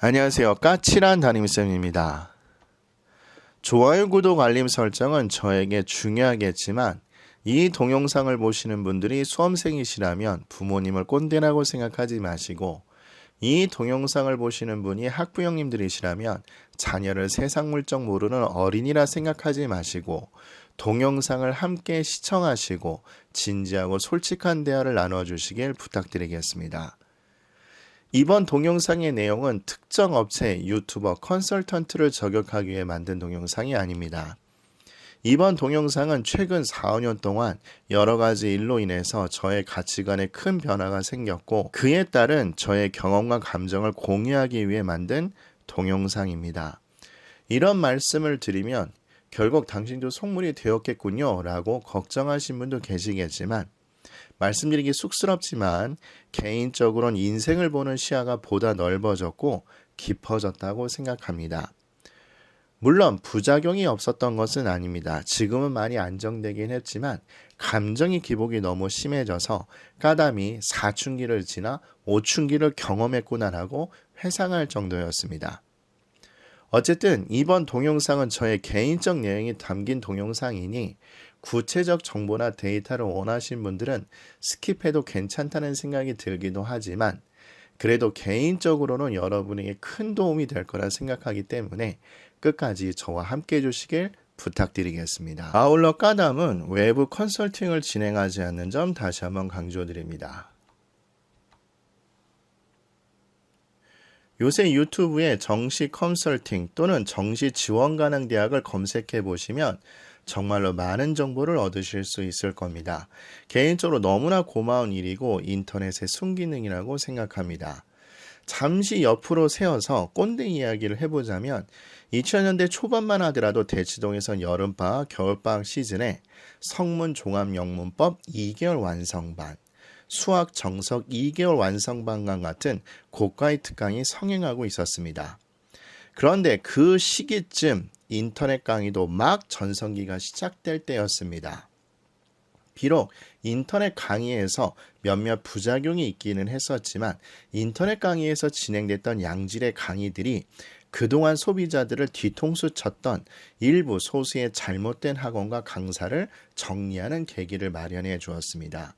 안녕하세요. 까칠한 담임쌤입니다. 좋아요, 구독, 알림 설정은 저에게 중요하겠지만 이 동영상을 보시는 분들이 수험생이시라면 부모님을 꼰대라고 생각하지 마시고 이 동영상을 보시는 분이 학부형님들이시라면 자녀를 세상 물정 모르는 어린이라 생각하지 마시고 동영상을 함께 시청하시고 진지하고 솔직한 대화를 나눠주시길 부탁드리겠습니다. 이번 동영상의 내용은 특정 업체 유튜버 컨설턴트를 저격하기 위해 만든 동영상이 아닙니다. 이번 동영상은 최근 4, 5년 동안 여러 가지 일로 인해서 저의 가치관에 큰 변화가 생겼고 그에 따른 저의 경험과 감정을 공유하기 위해 만든 동영상입니다. 이런 말씀을 드리면 결국 당신도 속물이 되었겠군요 라고 걱정하신 분도 계시겠지만 말씀드리기 쑥스럽지만 개인적으로는 인생을 보는 시야가 보다 넓어졌고 깊어졌다고 생각합니다. 물론 부작용이 없었던 것은 아닙니다. 지금은 많이 안정되긴 했지만 감정의 기복이 너무 심해져서 까담이 사춘기를 지나 오춘기를 경험했구나라고 회상할 정도였습니다. 어쨌든 이번 동영상은 저의 개인적 내용이 담긴 동영상이니 구체적 정보나 데이터를 원하신 분들은 스킵해도 괜찮다는 생각이 들기도 하지만 그래도 개인적으로는 여러분에게 큰 도움이 될 거라 생각하기 때문에 끝까지 저와 함께 해주시길 부탁드리겠습니다. 아울러 까담은 외부 컨설팅을 진행하지 않는 점 다시 한번 강조드립니다. 요새 유튜브에 정시 컨설팅 또는 정시 지원 가능 대학을 검색해 보시면 정말로 많은 정보를 얻으실 수 있을 겁니다. 개인적으로 너무나 고마운 일이고 인터넷의 순기능이라고 생각합니다. 잠시 옆으로 세워서 꼰대 이야기를 해보자면 2000년대 초반만 하더라도 대치동에선 여름방학, 겨울방학 시즌에 성문 종합영문법 2개월 완성반, 수학 정석 2개월 완성반과 같은 고가의 특강이 성행하고 있었습니다. 그런데 그 시기쯤 인터넷 강의도 막 전성기가 시작될 때였습니다. 비록 인터넷 강의에서 몇몇 부작용이 있기는 했었지만 인터넷 강의에서 진행됐던 양질의 강의들이 그동안 소비자들을 뒤통수 쳤던 일부 소수의 잘못된 학원과 강사를 정리하는 계기를 마련해 주었습니다.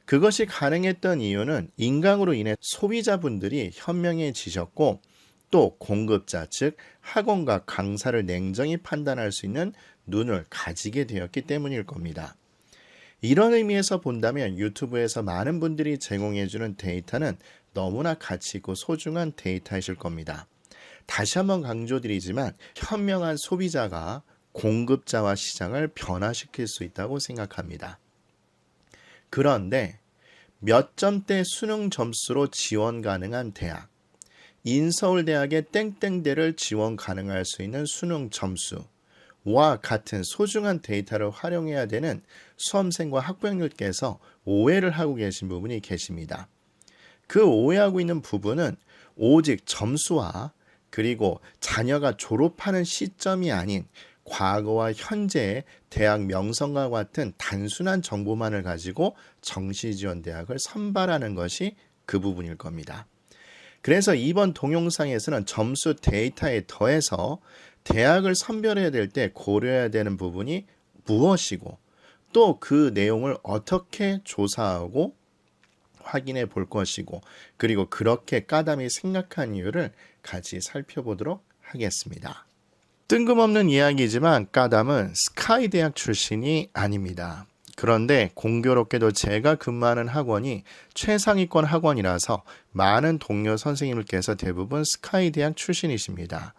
그것이 가능했던 이유는 인강으로 인해 소비자분들이 현명해지셨고 또 공급자 즉 학원과 강사를 냉정히 판단할 수 있는 눈을 가지게 되었기 때문일 겁니다. 이런 의미에서 본다면 유튜브에서 많은 분들이 제공해주는 데이터는 너무나 가치 있고 소중한 데이터이실 겁니다. 다시 한번 강조드리지만 현명한 소비자가 공급자와 시장을 변화시킬 수 있다고 생각합니다. 그런데 몇 점대 수능 점수로 지원 가능한 대학, 인서울대학의 땡땡대를 지원 가능할 수 있는 수능 점수와 같은 소중한 데이터를 활용해야 되는 수험생과 학부형님께서 오해를 하고 계신 부분이 계십니다. 그 오해하고 있는 부분은 오직 점수와 그리고 자녀가 졸업하는 시점이 아닌 과거와 현재의 대학 명성과 같은 단순한 정보만을 가지고 정시지원대학을 선발하는 것이 그 부분일 겁니다. 그래서 이번 동영상에서는 점수 데이터에 더해서 대학을 선별해야 될 때 고려해야 되는 부분이 무엇이고 또 그 내용을 어떻게 조사하고 확인해 볼 것이고 그리고 그렇게 까담이 생각한 이유를 같이 살펴보도록 하겠습니다. 뜬금없는 이야기지만 까담은 스카이 대학 출신이 아닙니다. 그런데 공교롭게도 제가 근무하는 학원이 최상위권 학원이라서 많은 동료 선생님들께서 대부분 스카이 대학 출신이십니다.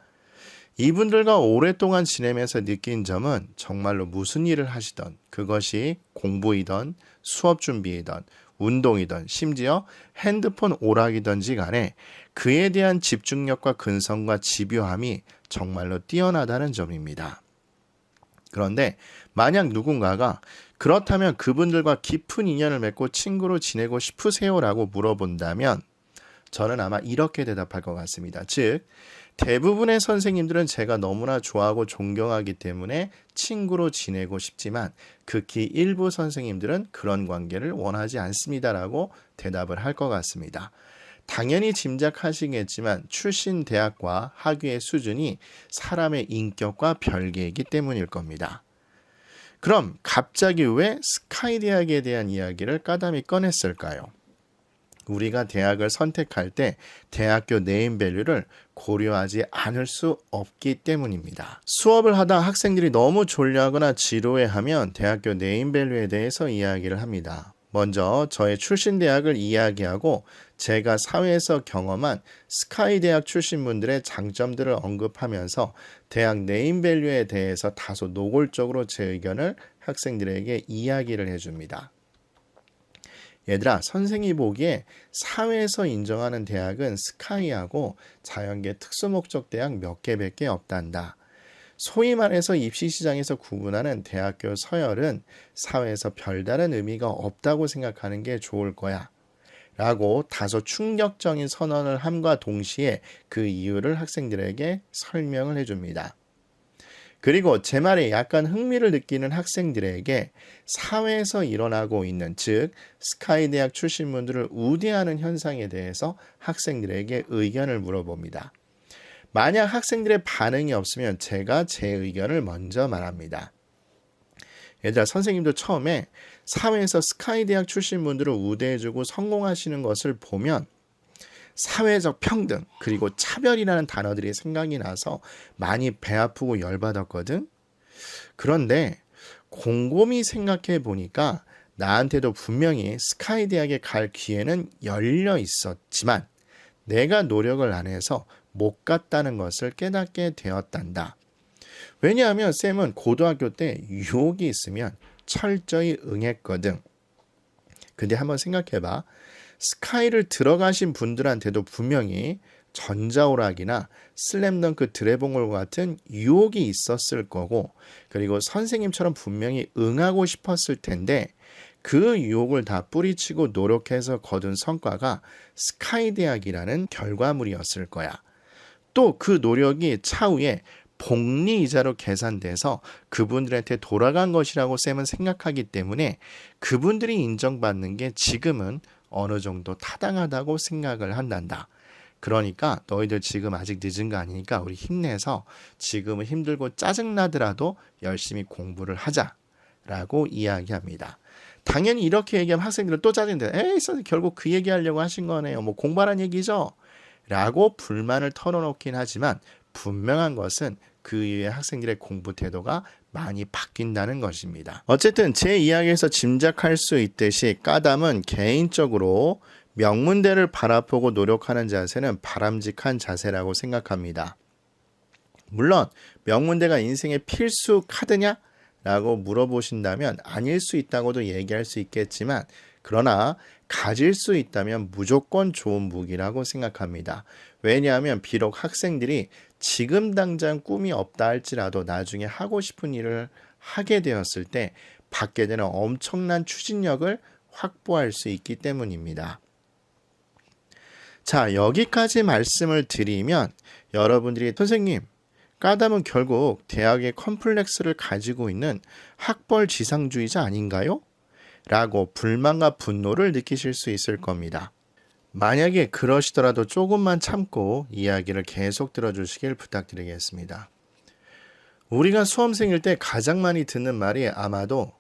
이분들과 오랫동안 지내면서 느낀 점은 정말로 무슨 일을 하시던 그것이 공부이던 수업 준비이던 운동이든 심지어 핸드폰 오락이든지 간에 그에 대한 집중력과 근성과 집요함이 정말로 뛰어나다는 점입니다. 그런데 만약 누군가가 그렇다면 그분들과 깊은 인연을 맺고 친구로 지내고 싶으세요라고 물어본다면 저는 아마 이렇게 대답할 것 같습니다. 즉 대부분의 선생님들은 제가 너무나 좋아하고 존경하기 때문에 친구로 지내고 싶지만 극히 일부 선생님들은 그런 관계를 원하지 않습니다라고 대답을 할 것 같습니다. 당연히 짐작하시겠지만 출신 대학과 학위의 수준이 사람의 인격과 별개이기 때문일 겁니다. 그럼 갑자기 왜 스카이 대학에 대한 이야기를 까담이 꺼냈을까요? 우리가 대학을 선택할 때 대학교 네임밸류를 고려하지 않을 수 없기 때문입니다. 수업을 하다 학생들이 너무 졸려하거나 지루해하면 대학교 네임밸류에 대해서 이야기를 합니다. 먼저 저의 출신 대학을 이야기하고 제가 사회에서 경험한 스카이 대학 출신 분들의 장점들을 언급하면서 대학 네임밸류에 대해서 다소 노골적으로 제 의견을 학생들에게 이야기를 해줍니다. 얘들아, 선생이 보기에 사회에서 인정하는 대학은 스카이하고 자연계 특수목적 대학 몇 개밖에 없단다. 소위 말해서 입시시장에서 구분하는 대학교 서열은 사회에서 별다른 의미가 없다고 생각하는 게 좋을 거야. 라고 다소 충격적인 선언을 함과 동시에 그 이유를 학생들에게 설명을 해줍니다. 그리고 제 말에 약간 흥미를 느끼는 학생들에게 사회에서 일어나고 있는, 즉 스카이 대학 출신 분들을 우대하는 현상에 대해서 학생들에게 의견을 물어봅니다. 만약 학생들의 반응이 없으면 제가 제 의견을 먼저 말합니다. 얘들아, 선생님도 처음에 사회에서 스카이 대학 출신 분들을 우대해주고 성공하시는 것을 보면 사회적 평등 그리고 차별이라는 단어들이 생각이 나서 많이 배 아프고 열받았거든. 그런데 곰곰이 생각해 보니까 나한테도 분명히 스카이 대학에 갈 기회는 열려 있었지만 내가 노력을 안 해서 못 갔다는 것을 깨닫게 되었단다. 왜냐하면 쌤은 고등학교 때 유혹이 있으면 철저히 응했거든. 근데 한번 생각해봐. 스카이를 들어가신 분들한테도 분명히 전자오락이나 슬램덩크 드래곤볼 같은 유혹이 있었을 거고, 그리고 선생님처럼 분명히 응하고 싶었을 텐데 그 유혹을 다 뿌리치고 노력해서 거둔 성과가 스카이 대학이라는 결과물이었을 거야. 또 그 노력이 차후에 복리이자로 계산돼서 그분들한테 돌아간 것이라고 쌤은 생각하기 때문에 그분들이 인정받는 게 지금은 어느 정도 타당하다고 생각을 한단다. 그러니까 너희들 지금 아직 늦은 거 아니니까 우리 힘내서 지금은 힘들고 짜증나더라도 열심히 공부를 하자라고 이야기합니다. 당연히 이렇게 얘기하면 학생들은 또 짜증내. 에이, 선생님 결국 그 얘기하려고 하신 거네요. 뭐 공부하란 얘기죠? 라고 불만을 털어놓긴 하지만 분명한 것은 그 이후에 학생들의 공부 태도가 많이 바뀐다는 것입니다. 어쨌든 제 이야기에서 짐작할 수 있듯이 까담은 개인적으로 명문대를 바라보고 노력하는 자세는 바람직한 자세라고 생각합니다. 물론 명문대가 인생의 필수 카드냐? 라고 물어보신다면 아닐 수 있다고도 얘기할 수 있겠지만 그러나 가질 수 있다면 무조건 좋은 무기라고 생각합니다. 왜냐하면 비록 학생들이 지금 당장 꿈이 없다 할지라도 나중에 하고 싶은 일을 하게 되었을 때 받게 되는 엄청난 추진력을 확보할 수 있기 때문입니다. 자, 여기까지 말씀을 드리면 여러분들이 선생님, 까담은 결국 대학의 컴플렉스를 가지고 있는 학벌 지상주의자 아닌가요? 라고 불만과 분노를 느끼실 수 있을 겁니다. 만약에 그러시더라도 조금만 참고 이야기를 계속 들어주시길 부탁드리겠습니다. 우리가 수험생일 때 가장 많이 듣는 말이 아마도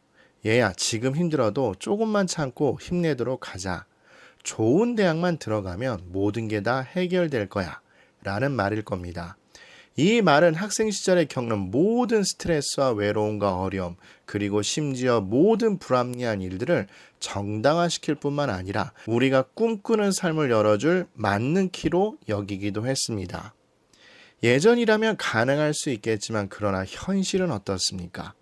얘야 지금 힘들어도 조금만 참고 힘내도록 하자. 좋은 대학만 들어가면 모든 게 다 해결될 거야 라는 말일 겁니다. 이 말은 학생 시절에 겪는 모든 스트레스와 외로움과 어려움 그리고 심지어 모든 불합리한 일들을 정당화시킬 뿐만 아니라 우리가 꿈꾸는 삶을 열어줄 맞는 키로 여기기도 했습니다. 예전이라면 가능할 수 있겠지만 그러나 현실은 어떻습니까?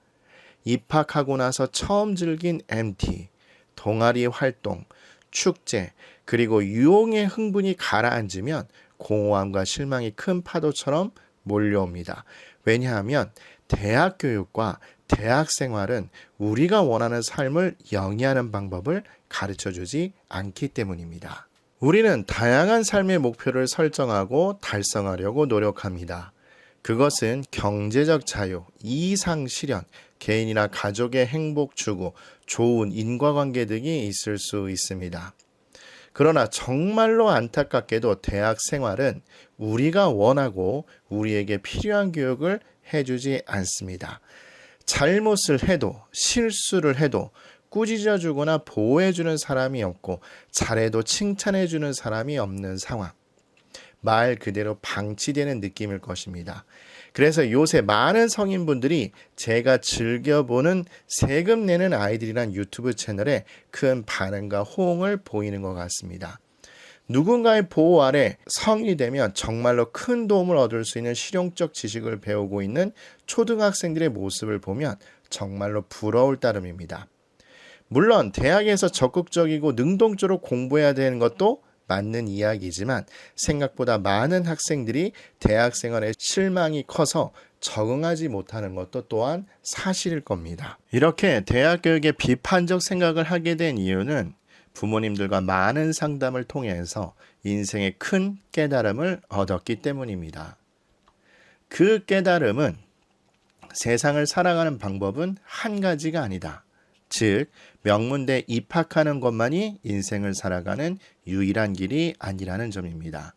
입학하고 나서 처음 즐긴 MT, 동아리 활동, 축제, 그리고 유흥의 흥분이 가라앉으면 공허함과 실망이 큰 파도처럼 몰려옵니다. 왜냐하면 대학 교육과 대학 생활은 우리가 원하는 삶을 영위하는 방법을 가르쳐주지 않기 때문입니다. 우리는 다양한 삶의 목표를 설정하고 달성하려고 노력합니다. 그것은 경제적 자유, 이상 실현, 개인이나 가족의 행복 추구, 좋은 인과관계 등이 있을 수 있습니다. 그러나 정말로 안타깝게도 대학 생활은 우리가 원하고 우리에게 필요한 교육을 해주지 않습니다. 잘못을 해도 실수를 해도 꾸짖어주거나 보호해주는 사람이 없고 잘해도 칭찬해주는 사람이 없는 상황. 말 그대로 방치되는 느낌일 것입니다. 그래서 요새 많은 성인분들이 제가 즐겨보는 세금 내는 아이들이란 유튜브 채널에 큰 반응과 호응을 보이는 것 같습니다. 누군가의 보호 아래 성인이 되면 정말로 큰 도움을 얻을 수 있는 실용적 지식을 배우고 있는 초등학생들의 모습을 보면 정말로 부러울 따름입니다. 물론 대학에서 적극적이고 능동적으로 공부해야 되는 것도 맞는 이야기지만 생각보다 많은 학생들이 대학 생활에 실망이 커서 적응하지 못하는 것도 또한 사실일 겁니다. 이렇게 대학 교육에 비판적 생각을 하게 된 이유는 부모님들과 많은 상담을 통해서 인생의 큰 깨달음을 얻었기 때문입니다. 그 깨달음은 세상을 살아가는 방법은 한 가지가 아니다. 즉, 명문대 입학하는 것만이 인생을 살아가는 유일한 길이 아니라는 점입니다.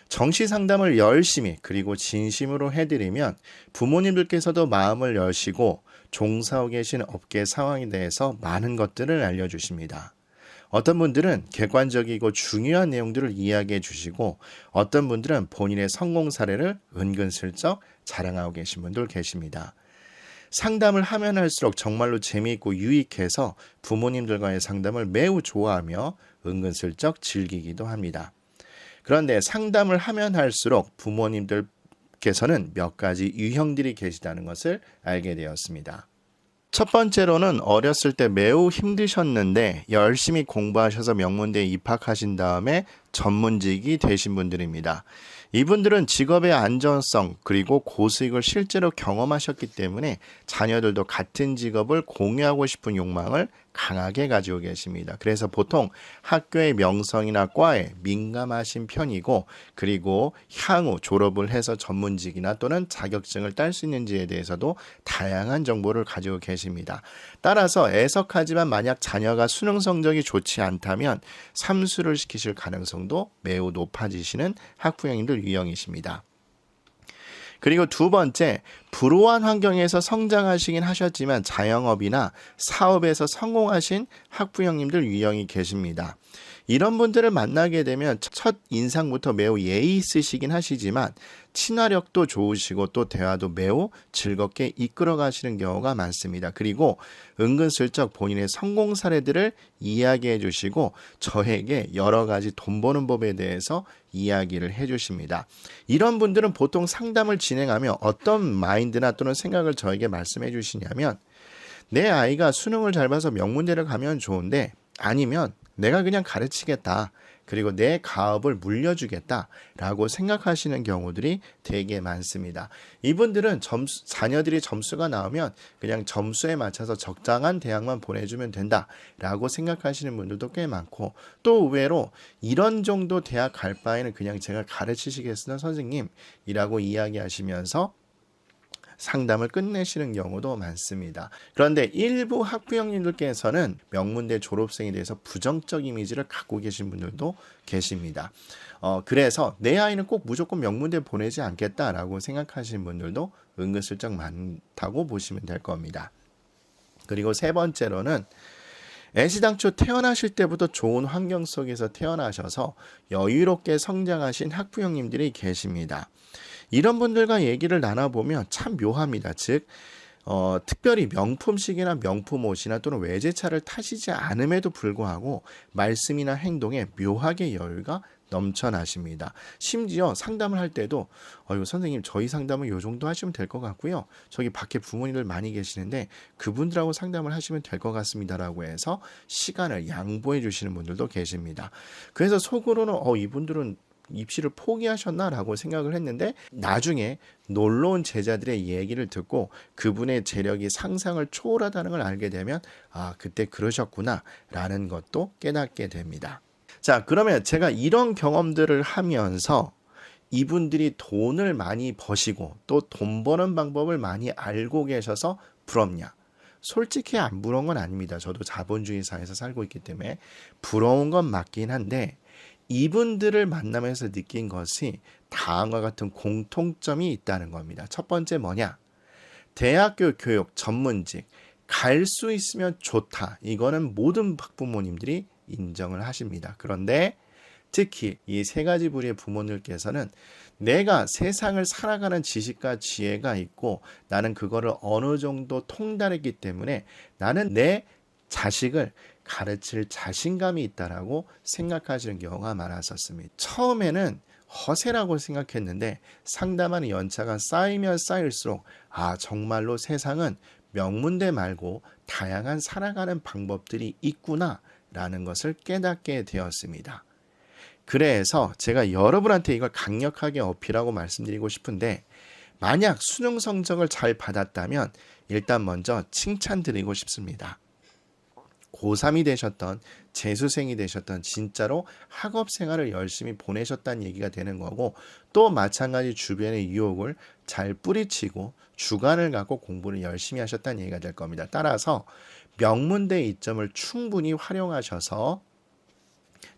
정시 상담을 열심히 그리고 진심으로 해드리면 부모님들께서도 마음을 여시고 종사하고 계신 업계 상황에 대해서 많은 것들을 알려주십니다. 어떤 분들은 객관적이고 중요한 내용들을 이야기해 주시고 어떤 분들은 본인의 성공 사례를 은근슬쩍 자랑하고 계신 분들 계십니다. 상담을 하면 할수록 정말로 재미있고 유익해서 부모님들과의 상담을 매우 좋아하며 은근슬쩍 즐기기도 합니다. 그런데 상담을 하면 할수록 부모님들께서는 몇 가지 유형들이 계시다는 것을 알게 되었습니다. 첫 번째로는 어렸을 때 매우 힘드셨는데 열심히 공부하셔서 명문대에 입학하신 다음에 전문직이 되신 분들입니다. 이분들은 직업의 안정성 그리고 고수익을 실제로 경험하셨기 때문에 자녀들도 같은 직업을 공유하고 싶은 욕망을 강하게 가지고 계십니다. 그래서 보통 학교의 명성이나 과에 민감하신 편이고 그리고 향후 졸업을 해서 전문직이나 또는 자격증을 딸 수 있는지에 대해서도 다양한 정보를 가지고 계십니다. 따라서 애석하지만 만약 자녀가 수능 성적이 좋지 않다면 삼수를 시키실 가능성도 매우 높아지시는 학부형님들 유형이십니다. 그리고 두 번째, 불우한 환경에서 성장하시긴 하셨지만 자영업이나 사업에서 성공하신 학부형님들 유형이 계십니다. 이런 분들을 만나게 되면 첫 인상부터 매우 예의 있으시긴 하시지만 친화력도 좋으시고 또 대화도 매우 즐겁게 이끌어 가시는 경우가 많습니다. 그리고 은근슬쩍 본인의 성공 사례들을 이야기해 주시고 저에게 여러 가지 돈 버는 법에 대해서 이야기를 해 주십니다. 이런 분들은 보통 상담을 진행하며 어떤 마인드나 또는 생각을 저에게 말씀해 주시냐면 내 아이가 수능을 잘 봐서 명문대를 가면 좋은데 아니면 내가 그냥 가르치겠다. 그리고 내 가업을 물려주겠다라고 생각하시는 경우들이 되게 많습니다. 이분들은 자녀들이 점수가 나오면 그냥 점수에 맞춰서 적당한 대학만 보내주면 된다라고 생각하시는 분들도 꽤 많고 또 의외로 이런 정도 대학 갈 바에는 그냥 제가 가르치시겠으나 선생님이라고 이야기하시면서 상담을 끝내시는 경우도 많습니다. 그런데 일부 학부형님들께서는 명문대 졸업생에 대해서 부정적 이미지를 갖고 계신 분들도 계십니다. 그래서 내 아이는 꼭 무조건 명문대 보내지 않겠다라고 생각하시는 분들도 은근슬쩍 많다고 보시면 될 겁니다. 그리고 세 번째로는 애시당초 태어나실 때부터 좋은 환경 속에서 태어나셔서 여유롭게 성장하신 학부형님들이 계십니다. 이런 분들과 얘기를 나눠보면 참 묘합니다. 즉 특별히 명품식이나 명품 옷이나 또는 외제차를 타시지 않음에도 불구하고 말씀이나 행동에 묘하게 여유가 넘쳐나십니다. 심지어 상담을 할 때도 선생님 저희 상담은 이 정도 하시면 될 것 같고요. 저기 밖에 부모님들 많이 계시는데 그분들하고 상담을 하시면 될 것 같습니다라고 해서 시간을 양보해 주시는 분들도 계십니다. 그래서 속으로는 이분들은 입시를 포기하셨나라고 생각을 했는데 나중에 놀러온 제자들의 얘기를 듣고 그분의 재력이 상상을 초월하다는 걸 알게 되면 그때 그러셨구나라는 것도 깨닫게 됩니다. 자, 그러면 제가 이런 경험들을 하면서 이분들이 돈을 많이 버시고 또 돈 버는 방법을 많이 알고 계셔서 부럽냐? 솔직히 안 부러운 건 아닙니다. 저도 자본주의 사회에서 살고 있기 때문에 부러운 건 맞긴 한데 이분들을 만나면서 느낀 것이 다음과 같은 공통점이 있다는 겁니다. 첫 번째 뭐냐? 대학교 교육, 전문직 갈 수 있으면 좋다. 이거는 모든 학부모님들이 인정을 하십니다. 그런데 특히 이 세 가지 부류의 부모님께서는 내가 세상을 살아가는 지식과 지혜가 있고 나는 그거를 어느 정도 통달했기 때문에 나는 내 자식을 가르칠 자신감이 있다라고 생각하시는 경우가 많았었습니다. 처음에는 허세라고 생각했는데 상담하는 연차가 쌓이면 쌓일수록 정말로 세상은 명문대 말고 다양한 살아가는 방법들이 있구나라는 것을 깨닫게 되었습니다. 그래서 제가 여러분한테 이걸 강력하게 어필하고 말씀드리고 싶은데 만약 수능 성적을 잘 받았다면 일단 먼저 칭찬드리고 싶습니다. 고3이 되셨던 재수생이 되셨던 진짜로 학업 생활을 열심히 보내셨다는 얘기가 되는 거고 또 마찬가지 주변의 유혹을 잘 뿌리치고 주관을 갖고 공부를 열심히 하셨다는 얘기가 될 겁니다. 따라서 명문대 이점을 충분히 활용하셔서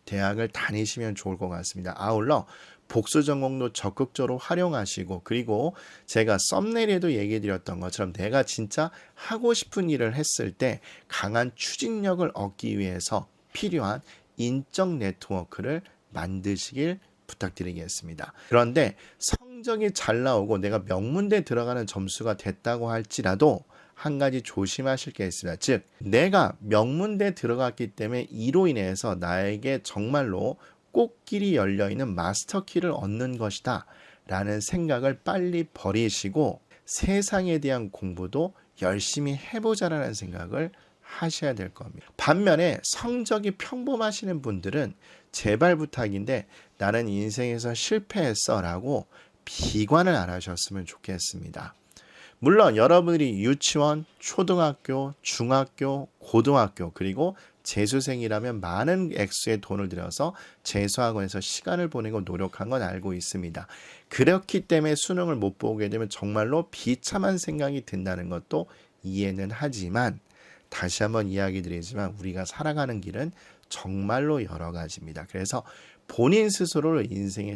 대학을 다니시면 좋을 것 같습니다. 아울러 복수 전공도 적극적으로 활용하시고 그리고 제가 썸네일에도 얘기 드렸던 것처럼 내가 진짜 하고 싶은 일을 했을 때 강한 추진력을 얻기 위해서 필요한 인적 네트워크를 만드시길 부탁드리겠습니다. 그런데 성적이 잘 나오고 내가 명문대 들어가는 점수가 됐다고 할지라도 한 가지 조심하실 게 있습니다. 즉 내가 명문대 들어갔기 때문에 이로 인해서 나에게 정말로 꽃길이 열려있는 마스터키를 얻는 것이다 라는 생각을 빨리 버리시고 세상에 대한 공부도 열심히 해보자라는 생각을 하셔야 될 겁니다. 반면에 성적이 평범하시는 분들은 제발 부탁인데 나는 인생에서 실패했어 라고 비관을 안 하셨으면 좋겠습니다. 물론 여러분들이 유치원, 초등학교, 중학교, 고등학교 그리고 재수생이라면 많은 액수의 돈을 들여서 재수학원에서 시간을 보내고 노력한 건 알고 있습니다. 그렇기 때문에 수능을 못 보게 되면 정말로 비참한 생각이 든다는 것도 이해는 하지만 다시 한번 이야기 드리지만 우리가 살아가는 길은 정말로 여러 가지입니다. 그래서 본인 스스로를 인생의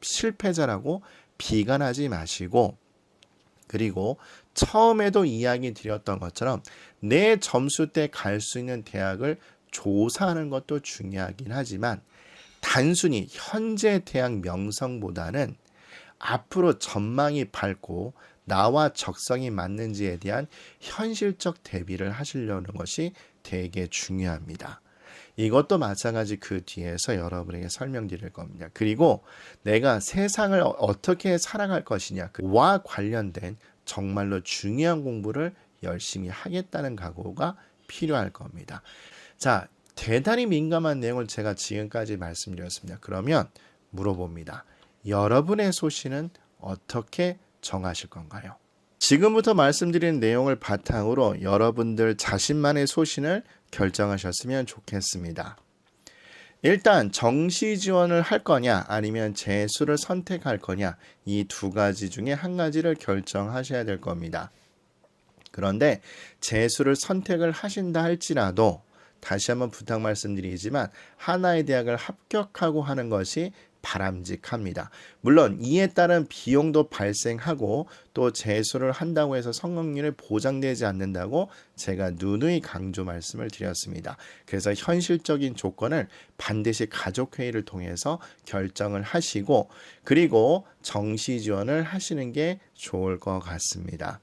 실패자라고 비관하지 마시고 그리고 처음에도 이야기 드렸던 것처럼 내 점수 때 갈 수 있는 대학을 조사하는 것도 중요하긴 하지만 단순히 현재 대학 명성보다는 앞으로 전망이 밝고 나와 적성이 맞는지에 대한 현실적 대비를 하시려는 것이 되게 중요합니다. 이것도 마찬가지 그 뒤에서 여러분에게 설명드릴 겁니다. 그리고 내가 세상을 어떻게 살아갈 것이냐 그와 관련된 정말로 중요한 공부를 열심히 하겠다는 각오가 필요할 겁니다. 자, 대단히 민감한 내용을 제가 지금까지 말씀드렸습니다. 그러면 물어봅니다. 여러분의 소신은 어떻게 정하실 건가요? 지금부터 말씀드린 내용을 바탕으로 여러분들 자신만의 소신을 결정하셨으면 좋겠습니다. 일단 정시 지원을 할 거냐 아니면 재수를 선택할 거냐 이 두 가지 중에 한 가지를 결정하셔야 될 겁니다. 그런데 재수를 선택을 하신다 할지라도 다시 한번 부탁 말씀드리지만 하나의 대학을 합격하고 하는 것이 바람직합니다. 물론 이에 따른 비용도 발생하고 또 재수를 한다고 해서 성공률이 보장되지 않는다고 제가 누누이 강조 말씀을 드렸습니다. 그래서 현실적인 조건을 반드시 가족회의를 통해서 결정을 하시고 그리고 정시 지원을 하시는 게 좋을 것 같습니다.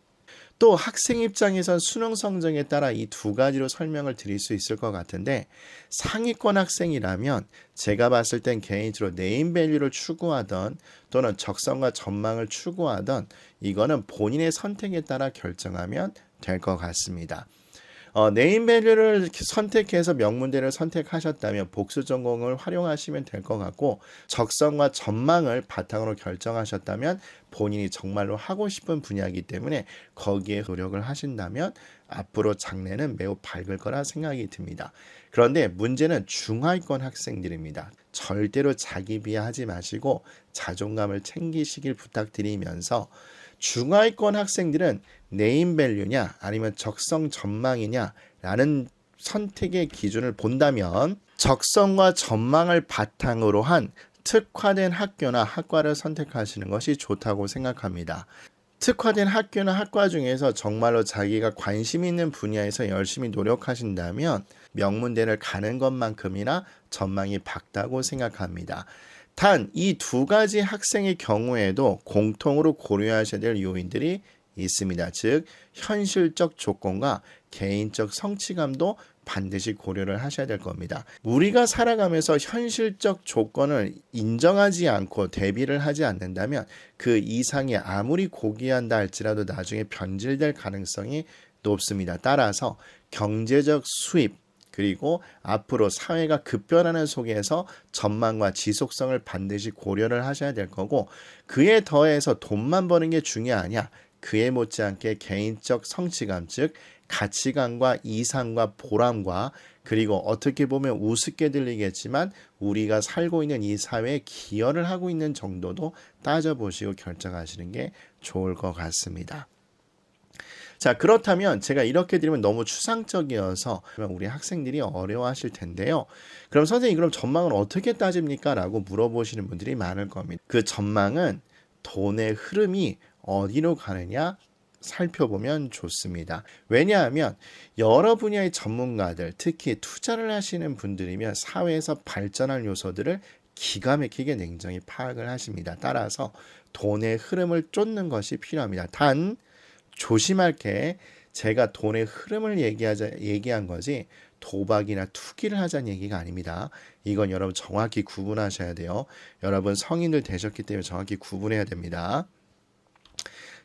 또 학생 입장에선 수능 성적에 따라 이 두 가지로 설명을 드릴 수 있을 것 같은데 상위권 학생이라면 제가 봤을 땐 개인적으로 네임밸류를 추구하던 또는 적성과 전망을 추구하던 이거는 본인의 선택에 따라 결정하면 될 것 같습니다. 네임밸류를 선택해서 명문대를 선택하셨다면 복수 전공을 활용하시면 될 것 같고 적성과 전망을 바탕으로 결정하셨다면 본인이 정말로 하고 싶은 분야이기 때문에 거기에 노력을 하신다면 앞으로 장래는 매우 밝을 거라 생각이 듭니다. 그런데 문제는 중하위권 학생들입니다. 절대로 자기 비하하지 마시고 자존감을 챙기시길 부탁드리면서 중하위권 학생들은 네임밸류냐 아니면 적성 전망이냐 라는 선택의 기준을 본다면 적성과 전망을 바탕으로 한 특화된 학교나 학과를 선택하시는 것이 좋다고 생각합니다. 특화된 학교나 학과 중에서 정말로 자기가 관심 있는 분야에서 열심히 노력하신다면 명문대를 가는 것만큼이나 전망이 밝다고 생각합니다. 단 이 두 가지 학생의 경우에도 공통으로 고려하셔야 될 요인들이 있습니다. 즉 현실적 조건과 개인적 성취감도 반드시 고려를 하셔야 될 겁니다. 우리가 살아가면서 현실적 조건을 인정하지 않고 대비를 하지 않는다면 그 이상이 아무리 고귀한다 할지라도 나중에 변질될 가능성이 높습니다. 따라서 경제적 수입 그리고 앞으로 사회가 급변하는 속에서 전망과 지속성을 반드시 고려를 하셔야 될 거고 그에 더해서 돈만 버는 게 중요하냐? 그에 못지않게 개인적 성취감 즉 가치관과 이상과 보람과 그리고 어떻게 보면 우습게 들리겠지만 우리가 살고 있는 이 사회에 기여를 하고 있는 정도도 따져보시고 결정하시는 게 좋을 것 같습니다. 자, 그렇다면 제가 이렇게 드리면 너무 추상적이어서 우리 학생들이 어려워하실 텐데요. 그럼 선생님 그럼 전망을 어떻게 따집니까? 라고 물어보시는 분들이 많을 겁니다. 그 전망은 돈의 흐름이 어디로 가느냐 살펴보면 좋습니다. 왜냐하면 여러 분야의 전문가들, 특히 투자를 하시는 분들이면 사회에서 발전할 요소들을 기가 막히게 냉정히 파악을 하십니다. 따라서 돈의 흐름을 쫓는 것이 필요합니다. 단 조심할 게 제가 돈의 흐름을 얘기한 거지 도박이나 투기를 하자는 얘기가 아닙니다. 이건 여러분 정확히 구분하셔야 돼요. 여러분 성인들 되셨기 때문에 정확히 구분해야 됩니다.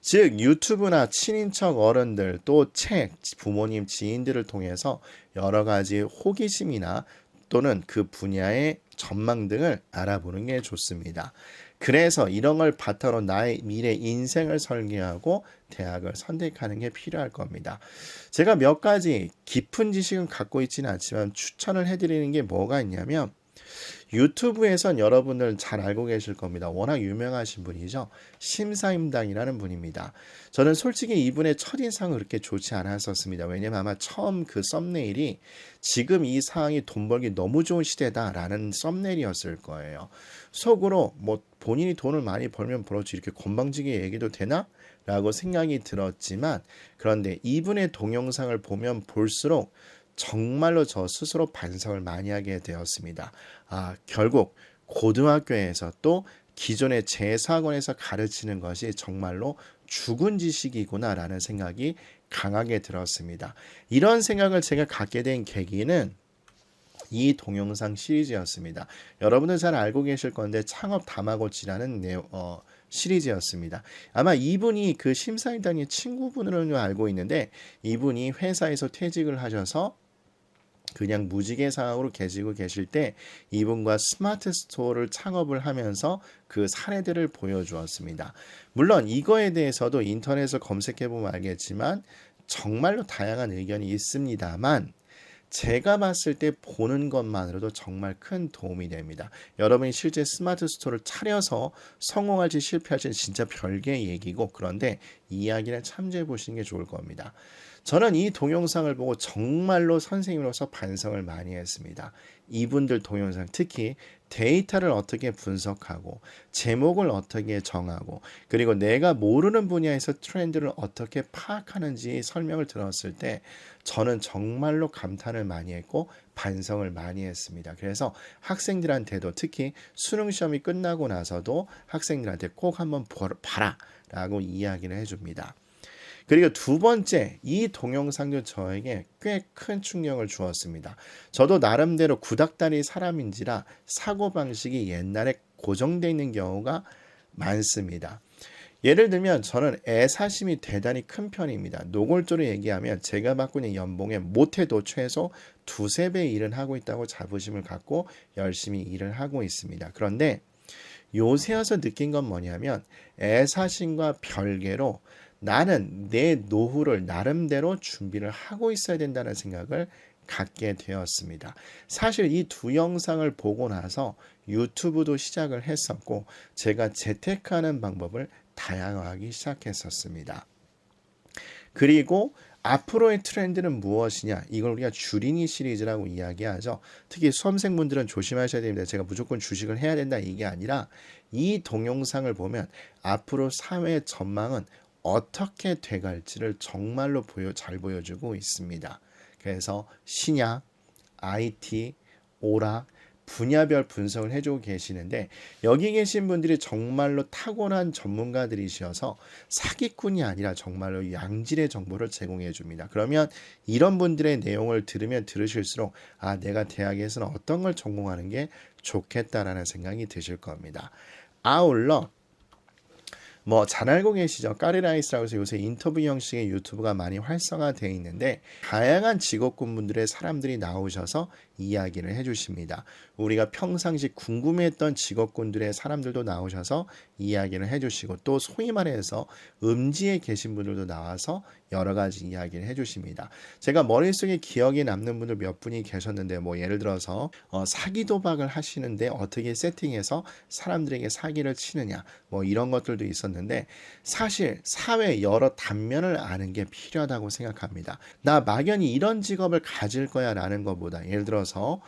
즉 유튜브나 친인척 어른들 또 책, 부모님, 지인들을 통해서 여러 가지 호기심이나 또는 그 분야의 전망 등을 알아보는 게 좋습니다. 그래서 이런 걸 바탕으로 나의 미래 인생을 설계하고 대학을 선택하는 게 필요할 겁니다. 제가 몇 가지 깊은 지식은 갖고 있지는 않지만 추천을 해드리는 게 뭐가 있냐면 유튜브에선 여러분들 잘 알고 계실 겁니다. 워낙 유명하신 분이죠. 심사임당이라는 분입니다. 저는 솔직히 이분의 첫인상은 그렇게 좋지 않았었습니다. 왜냐면 아마 처음 그 썸네일이 지금 이 상황이 돈 벌기 너무 좋은 시대다라는 썸네일이었을 거예요. 속으로 뭐 본인이 돈을 많이 벌면 벌었지 이렇게 건방지게 얘기도 되나? 라고 생각이 들었지만 그런데 이분의 동영상을 보면 볼수록 정말로 저 스스로 반성을 많이 하게 되었습니다. 결국 고등학교에서 또 기존의 재수학원에서 가르치는 것이 정말로 죽은 지식이구나라는 생각이 강하게 들었습니다. 이런 생각을 제가 갖게 된 계기는 이 동영상 시리즈였습니다. 여러분들 잘 알고 계실 건데 창업 다마고치라는 시리즈였습니다. 아마 이분이 그 심사위원의 친구분으로 알고 있는데 이분이 회사에서 퇴직을 하셔서 그냥 무지개 상황으로 계시고 계실 때 이분과 스마트 스토어를 창업을 하면서 그 사례들을 보여주었습니다. 물론 이거에 대해서도 인터넷에서 검색해보면 알겠지만 정말로 다양한 의견이 있습니다만 제가 봤을 때 보는 것만으로도 정말 큰 도움이 됩니다. 여러분이 실제 스마트 스토어를 차려서 성공할지 실패할지 진짜 별개의 얘기고 그런데 이야기를 참조해 보시는 게 좋을 겁니다. 저는 이 동영상을 보고 정말로 선생님으로서 반성을 많이 했습니다. 이분들 동영상 특히 데이터를 어떻게 분석하고 제목을 어떻게 정하고 그리고 내가 모르는 분야에서 트렌드를 어떻게 파악하는지 설명을 들었을 때 저는 정말로 감탄을 많이 했고 반성을 많이 했습니다. 그래서 학생들한테도 특히 수능 시험이 끝나고 나서도 학생들한테 꼭 한번 봐라 라고 이야기를 해줍니다. 그리고 두 번째, 이 동영상도 저에게 꽤 큰 충격을 주었습니다. 저도 나름대로 구닥다리 사람인지라 사고방식이 옛날에 고정되어 있는 경우가 많습니다. 예를 들면 저는 애사심이 대단히 큰 편입니다. 노골적으로 얘기하면 제가 받고 있는 연봉에 못해도 최소 2~3배 일은 하고 있다고 자부심을 갖고 열심히 일을 하고 있습니다. 그런데 요새 와서 느낀 건 뭐냐면 애사심과 별개로 나는 내 노후를 나름대로 준비를 하고 있어야 된다는 생각을 갖게 되었습니다. 사실 이 두 영상을 보고 나서 유튜브도 시작을 했었고 제가 재테크하는 방법을 다 다양화하기 시작했었습니다. 그리고 앞으로의 트렌드는 무엇이냐? 이걸 우리가 주린이 시리즈라고 이야기하죠. 특히 수험생분들은 조심하셔야 됩니다. 제가 무조건 주식을 해야 된다 이게 아니라 이 동영상을 보면 앞으로 사회의 전망은 어떻게 돼갈지를 정말로 잘 보여주고 있습니다. 그래서 신약, IT, 오락, 분야별 분석을 해주고 계시는데 여기 계신 분들이 정말로 탁월한 전문가들이셔서 사기꾼이 아니라 정말로 양질의 정보를 제공해 줍니다. 그러면 이런 분들의 내용을 들으면 들으실수록 아, 내가 대학에서는 어떤 걸 전공하는 게 좋겠다라는 생각이 드실 겁니다. 아울러 잘 알고 계시죠? 까리라이스라고 해서 요새 인터뷰 형식의 유튜브가 많이 활성화되어 있는데 다양한 직업군분들의 사람들이 나오셔서 이야기를 해주십니다. 우리가 평상시 궁금했던 직업군들의 사람들도 나오셔서 이야기를 해주시고 또 소위 말해서 음지에 계신 분들도 나와서 여러 가지 이야기를 해주십니다. 제가 머릿속에 기억에 남는 분들 몇 분이 계셨는데 예를 들어서 사기 도박을 하시는데 어떻게 세팅해서 사람들에게 사기를 치느냐 이런 것들도 있었는데 사실 사회 여러 단면을 아는 게 필요하다고 생각합니다. 나 막연히 이런 직업을 가질 거야 라는 것보다 예를 들어서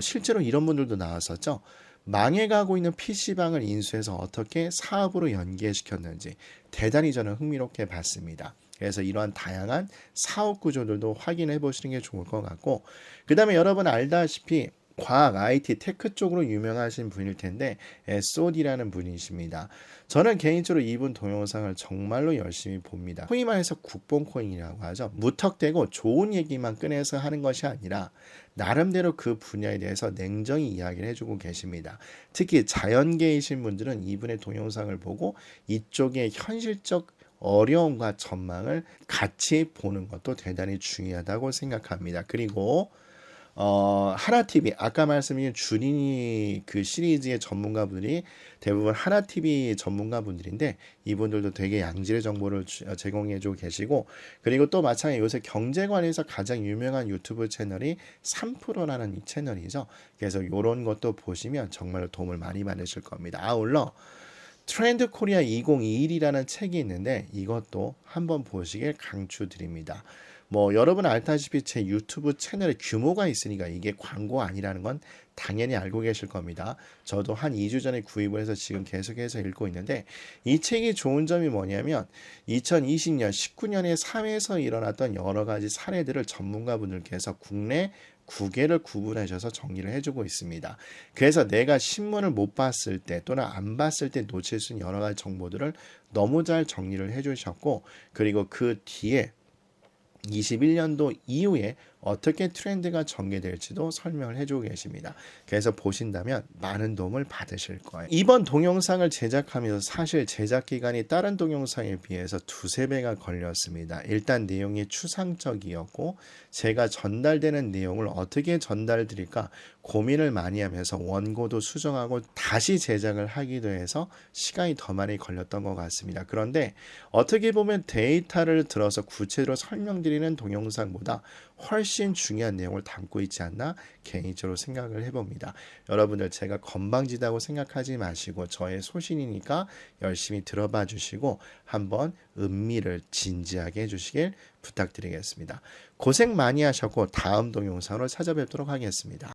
실제로 이런 분들도 나왔었죠. 망해가고 있는 PC방을 인수해서 어떻게 사업으로 연계시켰는지 대단히 저는 흥미롭게 봤습니다. 그래서 이러한 다양한 사업 구조들도 확인해 보시는 게 좋을 것 같고 그 다음에 여러분 알다시피 과학, IT, 테크 쪽으로 유명하신 분일 텐데 SOD라는 분이십니다. 저는 개인적으로 이분 동영상을 정말로 열심히 봅니다. 소위 말해서 국뽕코인이라고 하죠. 무턱대고 좋은 얘기만 꺼내서 하는 것이 아니라 나름대로 그 분야에 대해서 냉정히 이야기를 해주고 계십니다. 특히 자연계이신 분들은 이분의 동영상을 보고 이쪽의 현실적 어려움과 전망을 같이 보는 것도 대단히 중요하다고 생각합니다. 그리고 하나TV 아까 말씀드린 주린이 그 시리즈의 전문가분들이 대부분 하나TV 전문가분들인데 이분들도 되게 양질의 정보를 제공해주고 계시고 그리고 또 마찬가지로 요새 경제관에서 가장 유명한 유튜브 채널이 3%라는 이 채널이죠. 그래서 이런 것도 보시면 정말로 도움을 많이 받으실 겁니다. 아울러 트렌드 코리아 2021이라는 책이 있는데 이것도 한번 보시길 강추드립니다. 여러분 알다시피 제 유튜브 채널에 규모가 있으니까 이게 광고 아니라는 건 당연히 알고 계실 겁니다. 저도 한 2주 전에 구입을 해서 지금 계속해서 읽고 있는데 이 책이 좋은 점이 뭐냐면 2020년, 19년에 사회에서 일어났던 여러 가지 사례들을 전문가분들께서 국내 국외를 구분하셔서 정리를 해주고 있습니다. 그래서 내가 신문을 못 봤을 때 또는 안 봤을 때 놓칠 수 있는 여러 가지 정보들을 너무 잘 정리를 해주셨고 그리고 그 뒤에 21년도 이후에 어떻게 트렌드가 전개될지도 설명을 해주고 계십니다. 그래서 보신다면 많은 도움을 받으실 거예요. 이번 동영상을 제작하면서 사실 제작 기간이 다른 동영상에 비해서 2~3배가 걸렸습니다. 일단 내용이 추상적이었고 제가 전달되는 내용을 어떻게 전달드릴까 고민을 많이 하면서 원고도 수정하고 다시 제작을 하기도 해서 시간이 더 많이 걸렸던 것 같습니다. 그런데 어떻게 보면 데이터를 들어서 구체적으로 설명드리는 동영상보다 훨씬 중요한 내용을 담고 있지 않나 개인적으로 생각을 해봅니다. 여러분들 제가 건방지다고 생각하지 마시고 저의 소신이니까 열심히 들어봐 주시고 한번 음미를 진지하게 해주시길 부탁드리겠습니다. 고생 많이 하셨고 다음 동영상으로 찾아뵙도록 하겠습니다.